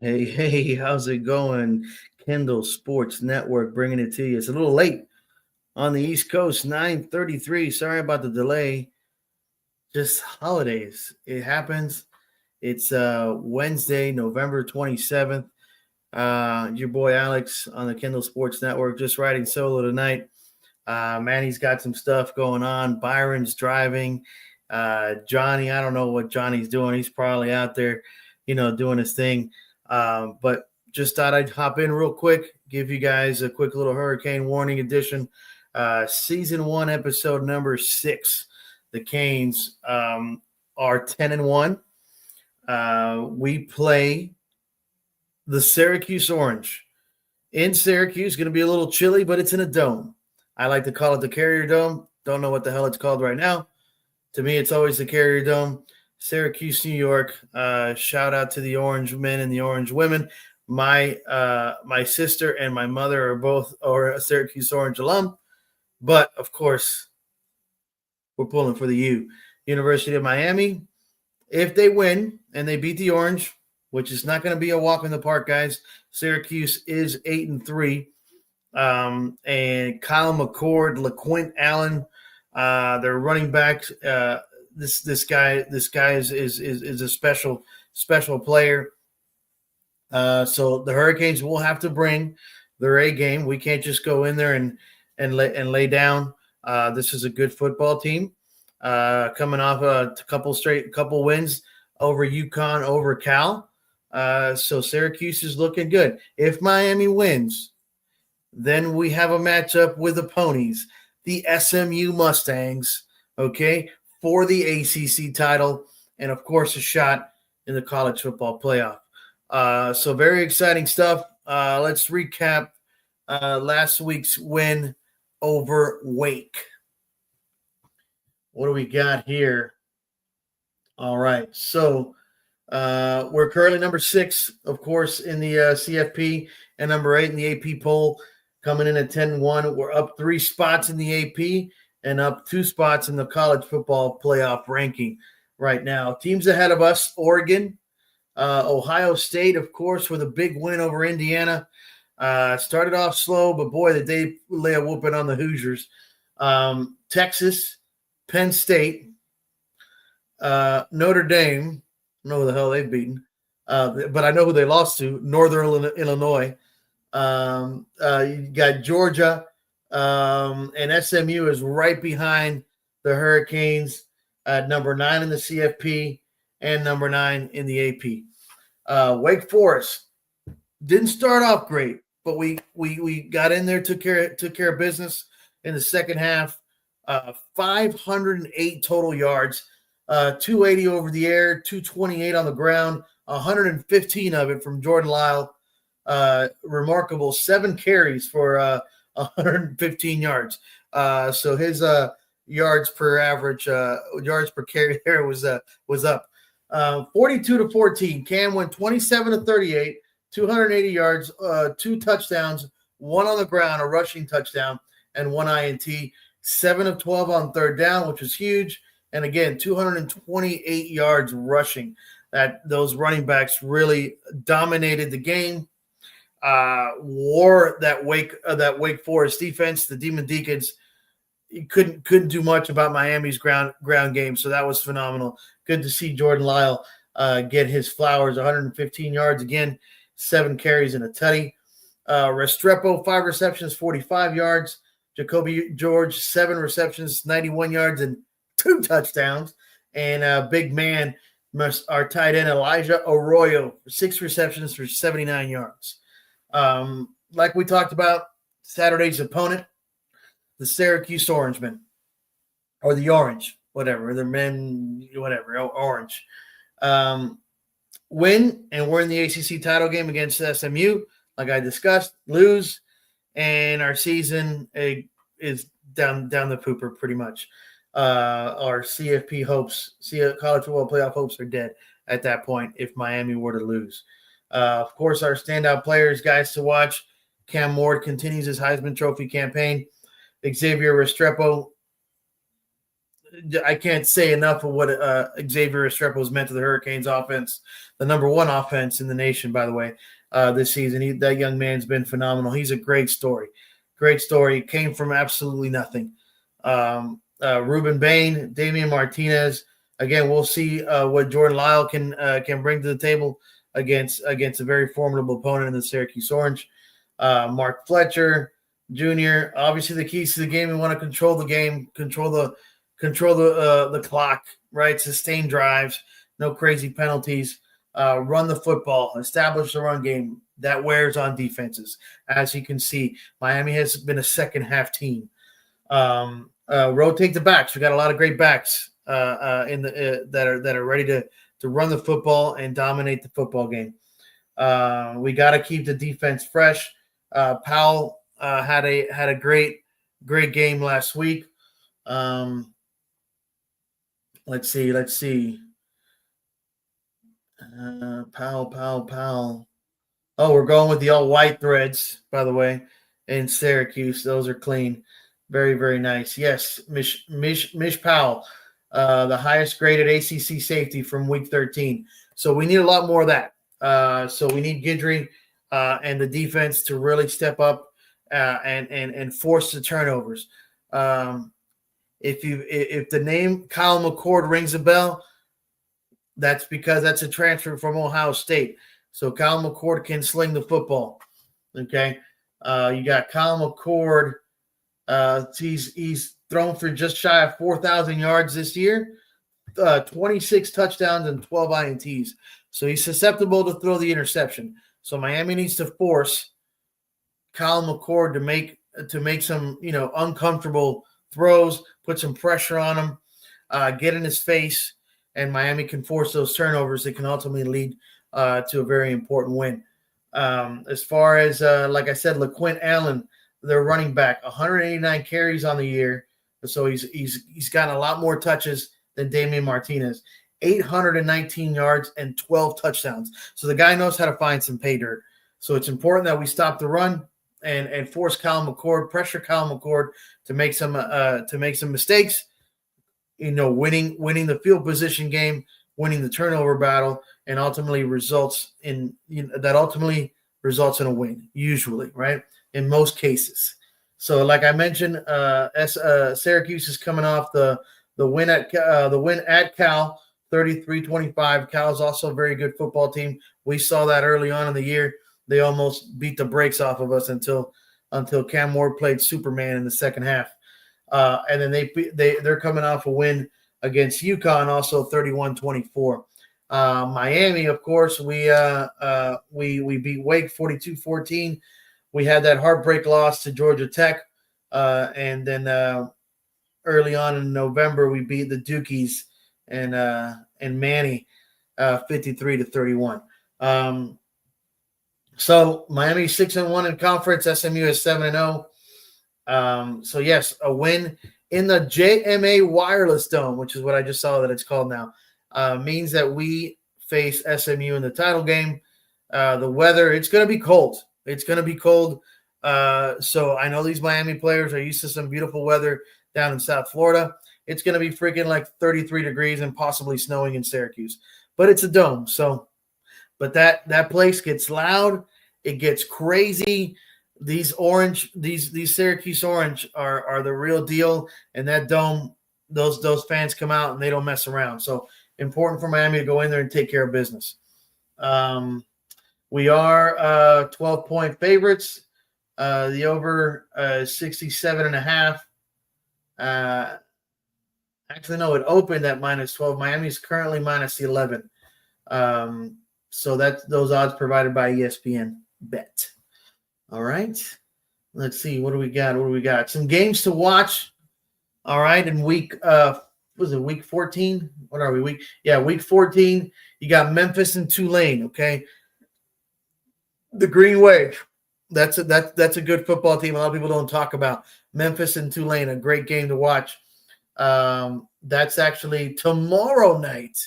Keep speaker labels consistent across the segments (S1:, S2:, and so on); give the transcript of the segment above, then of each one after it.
S1: Hey, hey, how's it going? Kendall Sports Network bringing it to you. It's a little late on the East Coast, 9:33. Sorry about the delay. Just holidays. It happens. It's Wednesday, November 27th. Your boy Alex on the Kendall Sports Network just riding solo tonight. Manny's got some stuff going on. Byron's driving. Johnny, I don't know what Johnny's doing. He's probably out there, doing his thing. But just thought I'd hop in real quick, give you guys a quick little hurricane warning edition. Season 1, episode number 6. The Canes are 10-1. We play the Syracuse Orange. In Syracuse, going to be a little chilly, but it's in a dome. I like to call it the Carrier Dome. Don't know what the hell it's called right now. To me, it's always the Carrier Dome. Syracuse, New York. Shout out to the Orange men and the Orange women. My sister and my mother are both a Syracuse Orange alum. But, of course, we're pulling for the U. University of Miami. If they win and they beat the Orange, which is not going to be a walk in the park, guys. Syracuse is 8-3. And Kyle McCord, LaQuint Allen, their running backs. This guy is a special player. So the Hurricanes will have to bring their A game. We can't just go in there and lay down. This is a good football team. Coming off a couple wins over UConn, over Cal. So Syracuse is looking good. If Miami wins, then we have a matchup with the Ponies, the SMU Mustangs, okay, for the ACC title, and, of course, a shot in the college football playoff. So very exciting stuff. Let's recap last week's win over Wake. What do we got here? All right, so we're currently number 6, of course, in the CFP, and number 8 in the AP poll, coming in at 10-1. We're up 3 spots in the AP and up 2 spots in the college football playoff ranking right now. Teams ahead of us: Oregon, Ohio State, of course, with a big win over Indiana. Started off slow, but boy, did they lay a whooping on the Hoosiers. Texas, Penn State, Notre Dame. I don't know who the hell they've beaten, but I know who they lost to: Northern Illinois. You got Georgia, and SMU is right behind the Hurricanes at number 9 in the CFP and number 9 in the AP. Wake Forest didn't start off great, but we got in there, took care of business in the second half. 508 total yards, 280 over the air, 228 on the ground, 115 of it from Jordan Lyle. Remarkable 7 carries for 115 yards. So his yards per carry there was up. 42-14. Cam went 27-38, 280 yards, 2 touchdowns, 1 on the ground, a rushing touchdown, and 1 INT. 7 of 12 on third down, which was huge. And again, 228 yards rushing. Those running backs really dominated the game. Wore that Wake Forest defense. The Demon Deacons couldn't do much about Miami's ground game, so that was phenomenal. Good to see Jordan Lyle get his flowers. 115 yards again, 7 carries and a tutty. Restrepo, 5 receptions, 45 yards. Jacoby George, 7 receptions, 91 yards, and 2 touchdowns. And big man, our tight end Elijah Arroyo, 6 receptions for 79 yards. Like we talked about, Saturday's opponent, the Syracuse Orangemen, or the Orange, whatever, the men, whatever, Orange. Win, and we're in the ACC title game against SMU, like I discussed. Lose, and our season is down the pooper pretty much. Our CFP hopes, college football playoff hopes, are dead at that point if Miami were to lose. Of course, our standout players, guys to watch: Cam Ward continues his Heisman Trophy campaign. Xavier Restrepo I can't say enough of what Xavier Restrepo has meant to the Hurricanes offense, the number one offense in the nation, by the way, this season. That young man's been phenomenal. He's a great story. Great story. Came from absolutely nothing. Ruben Bain, Damian Martinez. Again, we'll see what Jordan Lyle can bring to the table against a very formidable opponent in the Syracuse Orange. Mark Fletcher Jr. Obviously, the keys to the game. We want to control the game, control the clock, right? Sustain drives, no crazy penalties. Run the football, establish the run game. That wears on defenses. As you can see, Miami has been a second half team. Rotate the backs. We got a lot of great backs that are ready to run the football and dominate the football game. We got to keep the defense fresh. Powell had a great game last week. Let's see. Powell. Oh, we're going with the all white threads, by the way, in Syracuse. Those are clean. Very, very nice. Yes, Mish Powell, the highest graded ACC safety from week 13. So we need a lot more of that. So we need Guidry and the defense to really step up and force the turnovers. If the name Kyle McCord rings a bell, that's because that's a transfer from Ohio State. So Kyle McCord can sling the football. Okay, you got Kyle McCord. He's thrown for just shy of 4,000 yards this year, 26 touchdowns and 12 INTs. So he's susceptible to throw the interception. So Miami needs to force Kyle McCord to make some uncomfortable throws, put some pressure on him, get in his face, and Miami can force those turnovers that can ultimately lead to a very important win. As far as like I said, LaQuint Allen, their running back, 189 carries on the year, so he's gotten a lot more touches than Damian Martinez. 819 yards and 12 touchdowns. So the guy knows how to find some pay dirt. So it's important that we stop the run and force Kyle McCord, pressure Kyle McCord to make some mistakes. Winning the field position game, winning the turnover battle, and ultimately results in a win. Usually, right? In most cases. So, like I mentioned, Syracuse is coming off the win at Cal. 33-25. Cal is also a very good football team. We saw that early on in the year. They almost beat the brakes off of us until Cam Ward played Superman in the second half. And then they're coming off a win against UConn, also 31-24. Miami, of course, we beat Wake 42-14. We had that heartbreak loss to Georgia Tech, and then early on in November we beat the Dukies and Manny 53-31. So Miami 6-1 in conference. SMU is 7-0. So yes, a win in the JMA Wireless Dome, which is what I just saw that it's called now, means that we face SMU in the title game. The weather, it's going to be cold. It's going to be cold. So I know these Miami players are used to some beautiful weather down in South Florida. It's going to be freaking like 33 degrees and possibly snowing in Syracuse. But it's a dome. So, but that place gets loud. It gets crazy. These Syracuse Orange are the real deal. And that dome, those fans come out and they don't mess around. So important for Miami to go in there and take care of business. We are 12-point favorites. The over 67.5. Actually, no, it opened at -12. Miami is currently -11. So that's those odds provided by ESPN Bet. All right. Let's see. What do we got? Some games to watch. All right. In week week 14? What are we? Week 14. You got Memphis and Tulane. Okay. The Green Wave. That's a good football team. A lot of people don't talk about Memphis and Tulane. A great game to watch. That's actually tomorrow night,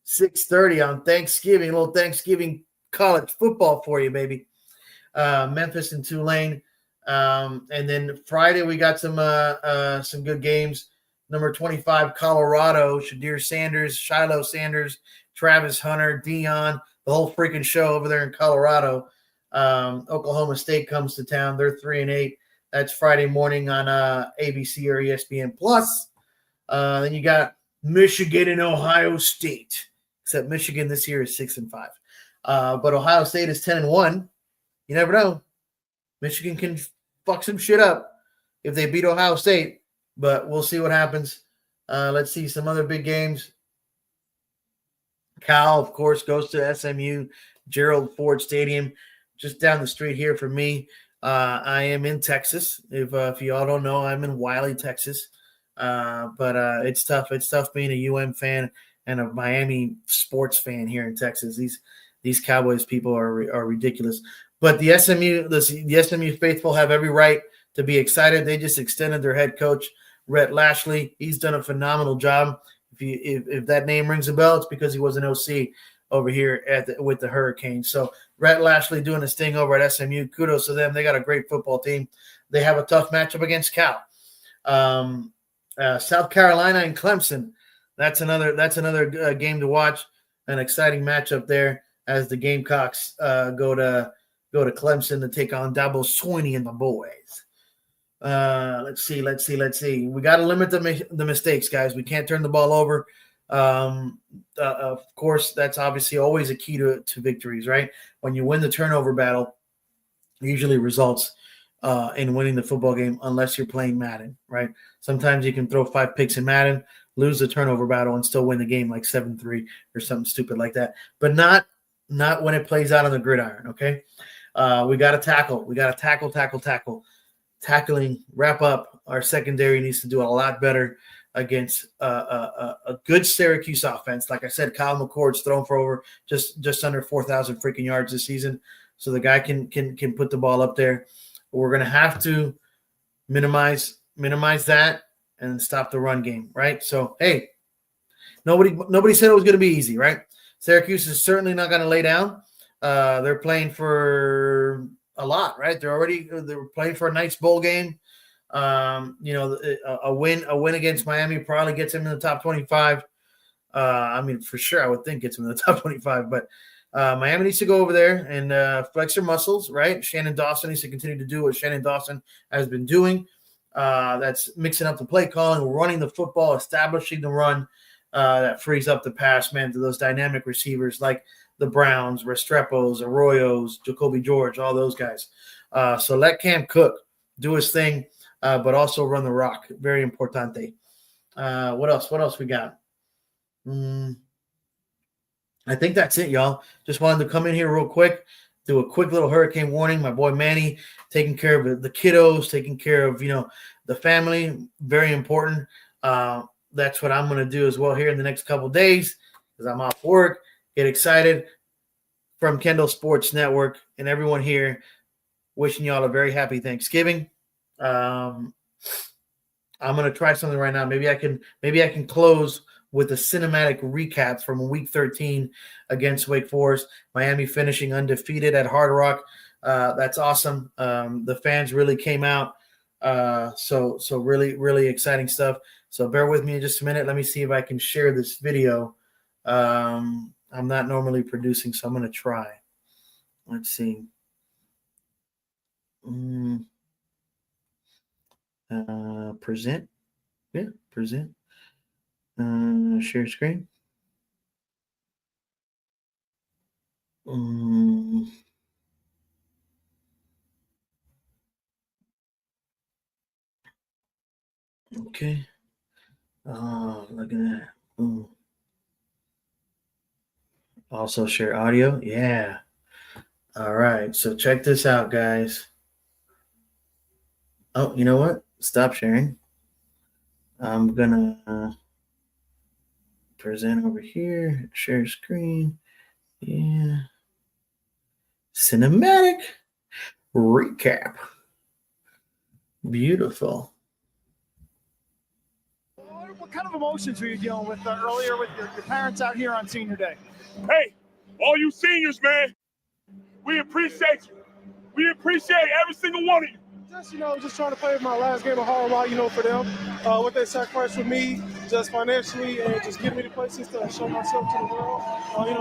S1: 6:30 on Thanksgiving. A little Thanksgiving college football for you, baby. Memphis and Tulane. And then Friday we got some good games. Number 25, Colorado, Shadir Sanders, Shiloh Sanders, Travis Hunter, Dion, the whole freaking show over there in Colorado. Oklahoma State comes to town. They're 3-8. That's Friday morning on ABC or ESPN Plus. Then you got Michigan and Ohio State, except Michigan this year is 6-5. But Ohio State is 10-1. You never know. Michigan can fuck some shit up if they beat Ohio State, but we'll see what happens. Let's see some other big games. Cal, of course, goes to SMU, Gerald Ford Stadium, just down the street here from me. I am in Texas. If you all don't know, I'm in Wiley, Texas. But it's tough. It's tough being a UM fan and a Miami sports fan here in Texas. These Cowboys people are ridiculous. But the SMU faithful have every right to be excited. They just extended their head coach, Rhett Lashley. He's done a phenomenal job. If that name rings a bell, it's because he was an OC over here with the Hurricanes. So Rhett Lashley doing his thing over at SMU. Kudos to them. They got a great football team. They have a tough matchup against Cal. South Carolina and Clemson. That's another game to watch. An exciting matchup there as the Gamecocks go to Clemson to take on Dabo Swinney and the boys. Let's see. We got to limit the mistakes, guys. We can't turn the ball over. Of course, that's obviously always a key to victories, right? When you win the turnover battle, it usually results in winning the football game, unless you're playing Madden, right? Sometimes you can throw 5 picks in Madden, lose the turnover battle, and still win the game like 7-3 or something stupid like that. But not when it plays out on the gridiron, okay? We got to tackle. We got to tackle. Tackling, wrap up. Our secondary needs to do a lot better against a good Syracuse offense. Like I said, Kyle McCord's thrown for over just under 4,000 freaking yards this season, so the guy can put the ball up there. We're going to have to minimize that and stop the run game, right? So, hey, nobody said it was going to be easy, right? Syracuse is certainly not going to lay down. They're playing for a lot, right? They're playing for a nice bowl game. A win against Miami probably gets him in the top 25. For sure, I would think gets him in the top 25. But Miami needs to go over there and flex their muscles, right? Shannon Dawson needs to continue to do what Shannon Dawson has been doing. That's mixing up the play calling, running the football, establishing the run. That frees up the pass, man, to those dynamic receivers like the Browns, Restrepos, Arroyos, Jacoby George, all those guys. So let Cam Cook do his thing, but also run the rock. Very importante. What else we got? I think that's it, y'all. Just wanted to come in here real quick, do a quick little hurricane warning. My boy Manny taking care of the kiddos, taking care of, the family. Very important. That's what I'm going to do as well here in the next couple of days because I'm off work. Get excited. From Kendall Sports Network and everyone here, wishing y'all a very happy Thanksgiving. I'm going to try something right now. Maybe I can close with a cinematic recap from Week 13 against Wake Forest. Miami finishing undefeated at Hard Rock. That's awesome. The fans really came out. So really, really exciting stuff. So bear with me just a minute. Let me see if I can share this video. I'm not normally producing, so I'm going to try. Let's see. Present. Yeah, present. Share screen. Okay. Oh, look at that. Boom. Also share audio. Yeah. All right. So check this out, guys. Oh, you know what? Stop sharing. I'm going to present over here. Share screen. Yeah. Cinematic recap. Beautiful.
S2: What kind of emotions were you dealing with earlier with your parents out here on Senior Day?
S3: Hey, all you seniors, man, we appreciate you. We appreciate every single one of you. Just trying to play my last game of hard rock, for them. What they sacrificed for me, just financially, and just getting me to places to show myself to the world.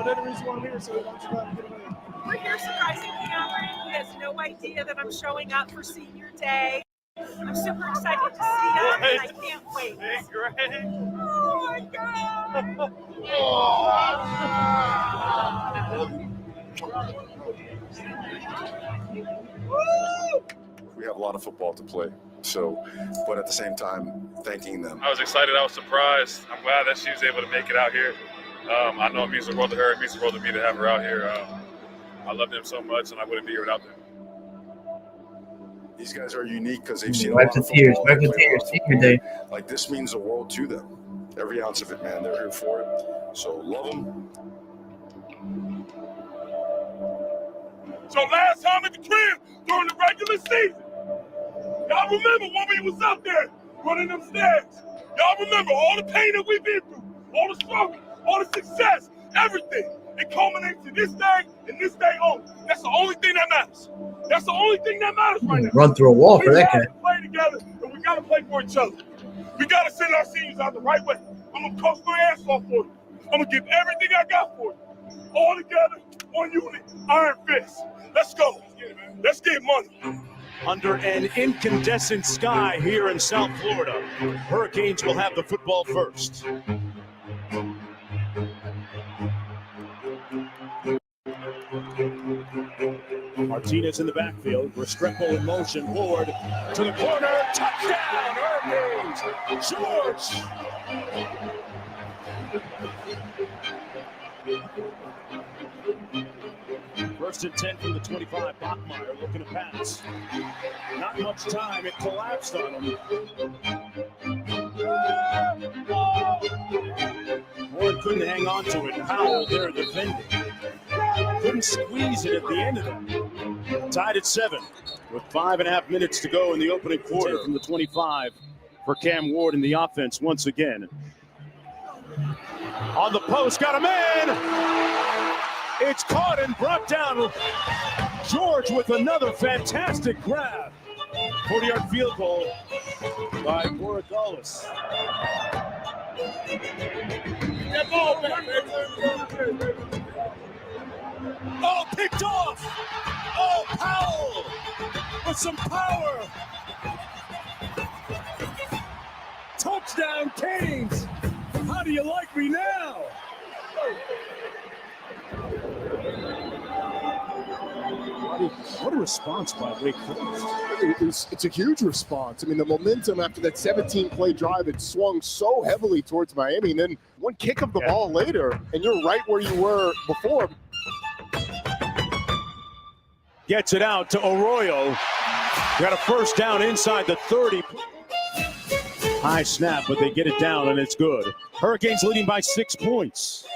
S3: They're the reason why I'm here, so I'm just glad to get away.
S4: We're here surprising Cameron. He has no idea that I'm showing up for senior day. I'm super excited to see him, and I can't wait.
S5: Hey, Greg.
S4: Oh, my God.
S6: We have a lot of football to play, but at the same time, thanking them.
S5: I was excited. I was surprised. I'm glad that she was able to make it out here. I know it means the world to her. It means the world to me to have her out here. I love them so much, and I wouldn't be here without them.
S6: These guys are unique because they've seen a lot of
S1: tears.
S6: football.
S1: Wipe the tears. Senior day.
S6: Like, this means the world to them. Every ounce of it, man. They're here for it. So love them.
S7: So last time at the crib during the regular season, y'all remember when we was up there running them stairs? Y'all remember all the pain that we've been through, all the struggle, all the success, everything. It culminates to this day and this day only. That's the only thing that matters. That's the only thing that matters right now.
S1: Run through a wall for that guy.
S7: We got to play together, and we got to play for each other. We got to send our seniors out the right way. I'm going to coach my ass off for you. I'm going to give everything I got for you. All together, one unit, iron fist. Let's go. Let's get money.
S2: Under an incandescent sky here in South Florida, Hurricanes will have the football first. Martinez in the backfield. Restrepo in motion. Ward to the corner. Touchdown, Hurricanes. George. First and 10 from the 25. Bachmeier looking to pass. Not much time. It collapsed on him. Ward couldn't hang on to it. Powell there defending. Couldn't squeeze it at the end of it. Tied at 7 with 5.5 minutes to go in the opening quarter from the 25 for Cam Ward in the offense once again. On the post, got a man. It's caught and brought down. George with another fantastic grab. 40-yard field goal by Borregales.
S7: That ball back, baby.
S2: Oh, picked off. Oh, Powell with some power. Touchdown, Canes. How do you like me now? What a response by Wake Forest.
S8: It's a huge response. I mean, the momentum after that 17-play drive, it swung so heavily towards Miami. And then one kick of the ball later, and you're right where you were before.
S2: Gets it out to Arroyo. Got a first down inside the 30. High snap, but they get it down, and it's good. Hurricanes leading by 6 points.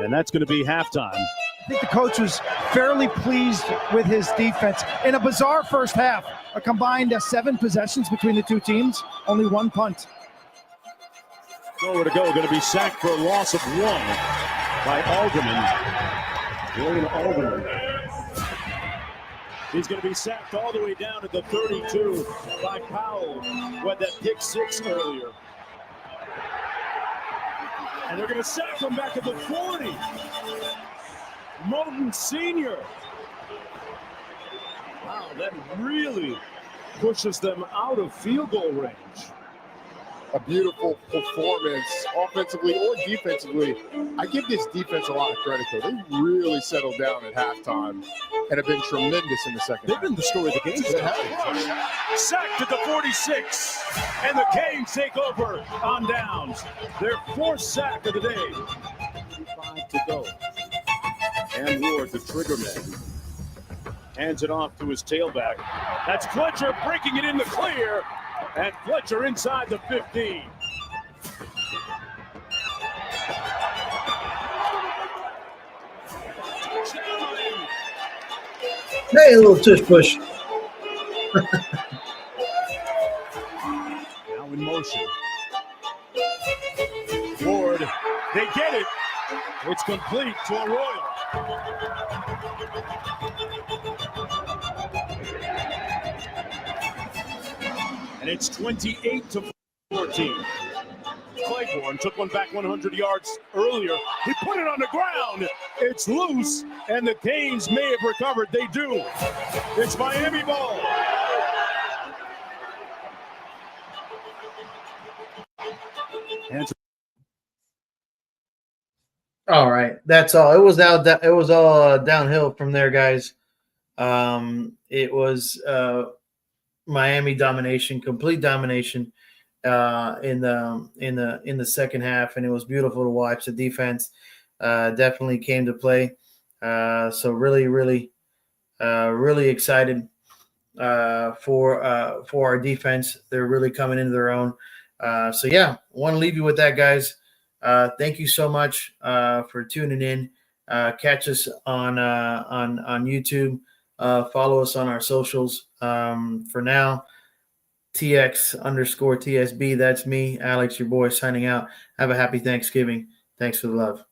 S2: And that's going to be halftime.
S9: I think the coach was fairly pleased with his defense. In a bizarre first half, a combined 7 possessions between the two teams, only 1 punt.
S2: Nowhere to go, going to be sacked for a loss of 1 by Alderman. William Alderman. He's going to be sacked all the way down at the 32 by Powell, who had that pick 6 earlier. And they're going to sack him back at the 40. Moten Sr. Wow, that really pushes them out of field goal range.
S8: A beautiful performance, offensively or defensively. I give this defense a lot of credit, though. They really settled down at halftime and have been tremendous in the second half.
S2: They've been the story of the game. Sacked at the 46, and the Canes take over on downs. Their 4th sack of the day. 5 to go. And Ward, the trigger man, hands it off to his tailback. That's Fletcher breaking it in the clear, and Fletcher inside the 15.
S1: Hey, a little tush push.
S2: Now in motion. Ward, they get it. It's complete to Arroyo. and it's 28-14. Claiborne took one back 100 yards earlier. He put it on the ground. It's loose, and the Canes may have recovered. They do. It's Miami ball.
S1: All right, that's all. It was out. It was all downhill from there, guys. It was Miami domination, complete domination in the second half, and it was beautiful to watch. The defense definitely came to play. So really excited for our defense. They're really coming into their own. So yeah, want to leave you with that, guys. Thank you so much for tuning in. Catch us on YouTube. Follow us on our socials. For now, TX_TSB. That's me, Alex, your boy, signing out. Have a happy Thanksgiving. Thanks for the love.